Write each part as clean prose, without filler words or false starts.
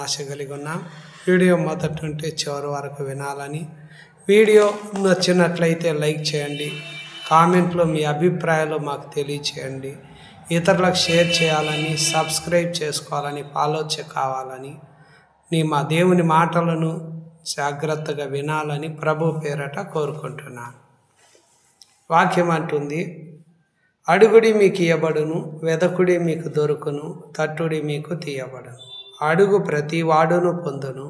ఆశ కలిగి ఉన్నాం. వీడియో మొదటి నుండి చివరి వరకు వినాలని, వీడియో నచ్చినట్లయితే లైక్ చేయండి, కామెంట్లో మీ అభిప్రాయాలు మాకు తెలియచేయండి, ఇతరులకు షేర్ చేయాలని, సబ్స్క్రైబ్ చేసుకోవాలని, ఫాలో కావాలని, మా దేవుని మాటలను జాగ్రత్తగా వినాలని ప్రభు పేరట కోరుకుంటున్నాను. వాక్యం అంటుంది, అడుగుడి మీకు ఇయ్యబడును, వెదకుడి మీకు దొరుకును, తట్టుడి మీకు తీయబడును. అడుగు ప్రతి వాడును పొందును,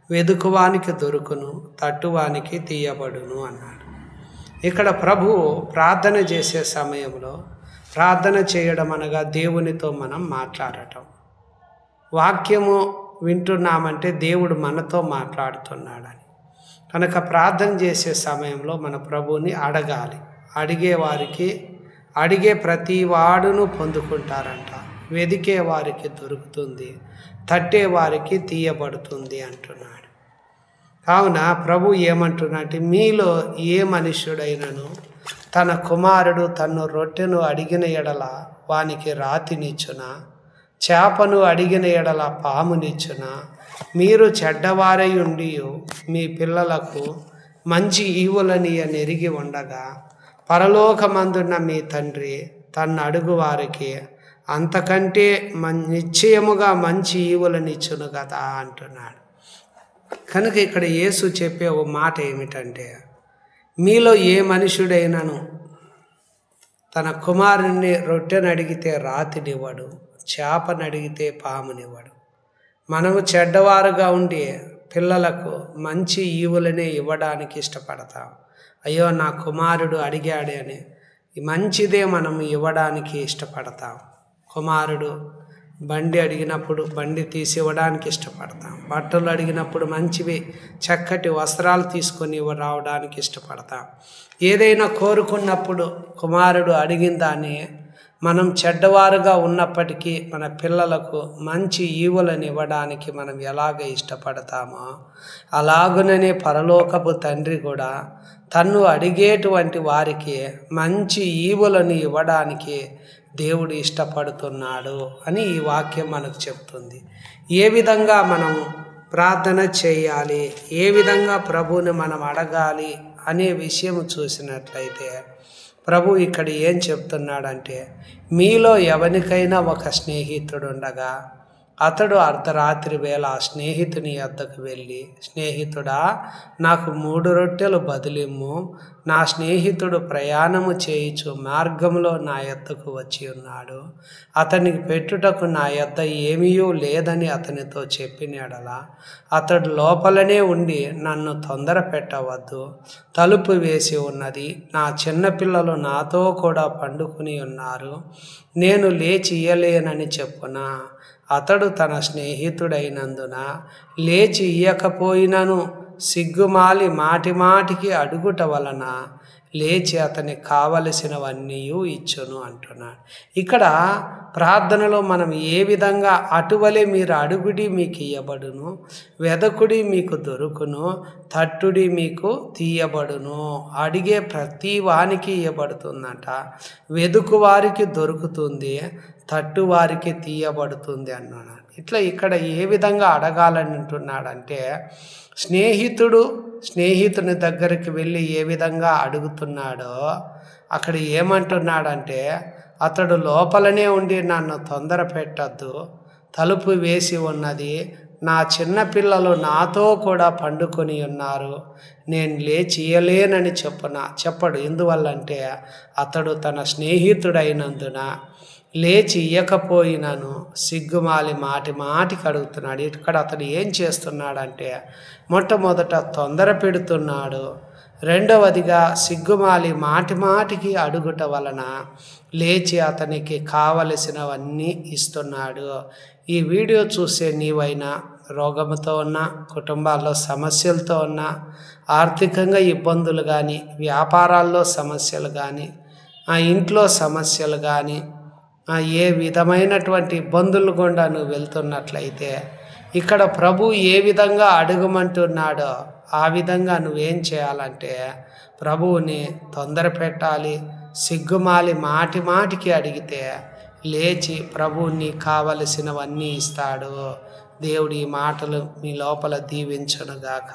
వెదుకువానికి దొరుకును, తట్టువానికి తీయబడును అన్నాడు. ఇక్కడ ప్రభు ప్రార్థన చేసే సమయంలో, ప్రార్థన చేయడం అనగా దేవునితో మనం మాట్లాడటం. వాక్యము వింటున్నామంటే దేవుడు మనతో మాట్లాడుతున్నాడని. కనుక ప్రార్థన చేసే సమయంలో మన ప్రభువుని అడగాలి. అడిగే ప్రతి వాడును పొందుకుంటారంట, వెదికే వారికి దొరుకుతుంది, తట్టే వారికి తీయబడుతుంది అంటున్నాడు. కావున ప్రభు ఏమంటున్నాడంటే, మీలో ఏ మనుష్యుడైనను తన కుమారుడు తన్ను రొట్టెను అడిగిన ఎడల వానికి రాతినిచ్చునా, చేపను అడిగిన ఎడల పామునిచ్చునా? మీరు చెడ్డవారై ఉండి మీ పిల్లలకు మంచి ఈవులని నెరిగి ఉండగా, పరలోకమందున్న మీ తండ్రి తన్ను అడుగు వారికి అంతకంటే నిశ్చయముగా మంచి ఈవులనిచ్చును కదా అంటున్నాడు. కనుక ఇక్కడ యేసు చెప్పే ఒక మాట ఏమిటంటే, మీలో ఏ మనుషుడైనను తన కుమారుని రొట్టెను అడిగితే రాతినివ్వడు, చేపను అడిగితే పామునివ్వడు. మనము చెడ్డవారుగా ఉండి పిల్లలకు మంచి ఈవులనే ఇవ్వడానికి ఇష్టపడతాం. అయ్యో నా కుమారుడు అడిగాడే అని మంచిదే మనం ఇవ్వడానికి ఇష్టపడతాం. కుమారుడు బండి అడిగినప్పుడు బండి తీసి ఇవ్వడానికి ఇష్టపడతాం. బట్టలు అడిగినప్పుడు మంచివి చక్కటి వస్త్రాలు తీసుకొని రావడానికి ఇష్టపడతాం. ఏదైనా కోరుకున్నప్పుడు కుమారుడు అడిగిన దాన్ని మనం చెడ్డవారుగా ఉన్నప్పటికీ మన పిల్లలకు మంచి ఈవులను ఇవ్వడానికి మనం ఎలాగ ఇష్టపడతామో, అలాగుననే పరలోకపు తండ్రి కూడా తన్ను అడిగేటువంటి వారికి మంచి ఈవులను ఇవ్వడానికి దేవుడు ఇష్టపడుతున్నాడు అని ఈ వాక్యం మనకు చెప్తుంది. ఏ విధంగా మనం ప్రార్థన చేయాలి, ఏ విధంగా ప్రభువుని మనం అడగాలి అనే విషయం చూసినట్లయితే, ప్రభు ఇక్కడ ఏం చెప్తున్నాడంటే, మీలో ఎవరికైనా ఒక స్నేహితుడు ఉండగా అతడు అర్ధరాత్రి వేళ ఆ స్నేహితుని వద్దకు వెళ్ళి, స్నేహితుడా నాకు 3 రొట్టెలు బదులిమ్ము, నా స్నేహితుడు ప్రయాణము చేయుచు మార్గంలో నా యొద్దకు వచ్చి ఉన్నాడు, అతనికి పెట్టుటకు నా యొద్ద ఏమీ లేదని అతనితో చెప్పిన యెడల అతడు లోపలనే ఉండి నన్ను తొందర పెట్టవద్దు, తలుపు వేసి ఉన్నది, నా చిన్నపిల్లలు నాతో కూడా పండుకుని ఉన్నారు, నేను లేచి ఇయ్యలేనని చెప్పునా? అతడు తన స్నేహితుడైనందున లేచి ఇయ్యకపోయినను సిగ్గుమాలి మాటికి అడుగుట వలన లేచి అతనికి కావలసినవన్నీ ఇచ్చును అంటున్నాడు. ఇక్కడ ప్రార్థనలో మనం ఏ విధంగా అటువలే మీరు అడుగుడి మీకు ఇయ్యబడును, వెదకుడి మీకు దొరుకును, తట్టుడి మీకు తీయబడును. అడిగే ప్రతి వానికి ఇయ్యబడుతుందంట, వెదుకు వారికి దొరుకుతుంది, తట్టు వారికి తీయబడుతుంది అన్నాడు. ఇట్లా ఇక్కడ ఏ విధంగా అడగాలని అంటున్నాడంటే, స్నేహితుని దగ్గరికి వెళ్ళి ఏ విధంగా అడుగుతున్నాడో అక్కడ ఏమంటున్నాడంటే, అతడు లోపలనే ఉండి నన్ను తొందర పెట్టద్దు, తలుపు వేసి ఉన్నది, నా చిన్నపిల్లలు నాతో కూడా పండుకొని ఉన్నారు, నేను లేచి ఇయ్యలేనని చెప్పడు. ఎందువల్లంటే అతడు తన స్నేహితుడైనందున లేచి ఇయ్యకపోయినను సిగ్గుమాలి మాటికి అడుగుతున్నాడు. ఇక్కడ అతడు ఏం చేస్తున్నాడంటే, మొట్టమొదట తొందర పెడుతున్నాడు, రెండవదిగా సిగ్గుమాలి మాటికి అడుగుట వలన లేచి అతనికి కావలసినవన్నీ ఇస్తున్నాడు. ఈ వీడియో చూసే నీవైనా రోగంతో ఉన్నా, కుటుంబాల్లో సమస్యలతో ఉన్నా, ఆర్థికంగా ఇబ్బందులు కానీ, వ్యాపారాల్లో సమస్యలు కానీ, ఇంట్లో సమస్యలు కానీ, ఏ విధమైనటువంటి ఇబ్బందులు గుండా నువ్వు వెళ్తున్నట్లయితే, ఇక్కడ ప్రభు ఏ విధంగా అడగమంటున్నాడో ఆ విధంగా నువ్వేం చేయాలంటే ప్రభువుని తొందర పెట్టాలి. సిగ్గుమాలి మాటికి అడిగితే లేచి ప్రభువుని కావలసినవన్నీ ఇస్తాడు. దేవుడి ఈ మాటలు మీ లోపల దీవించునుగాక.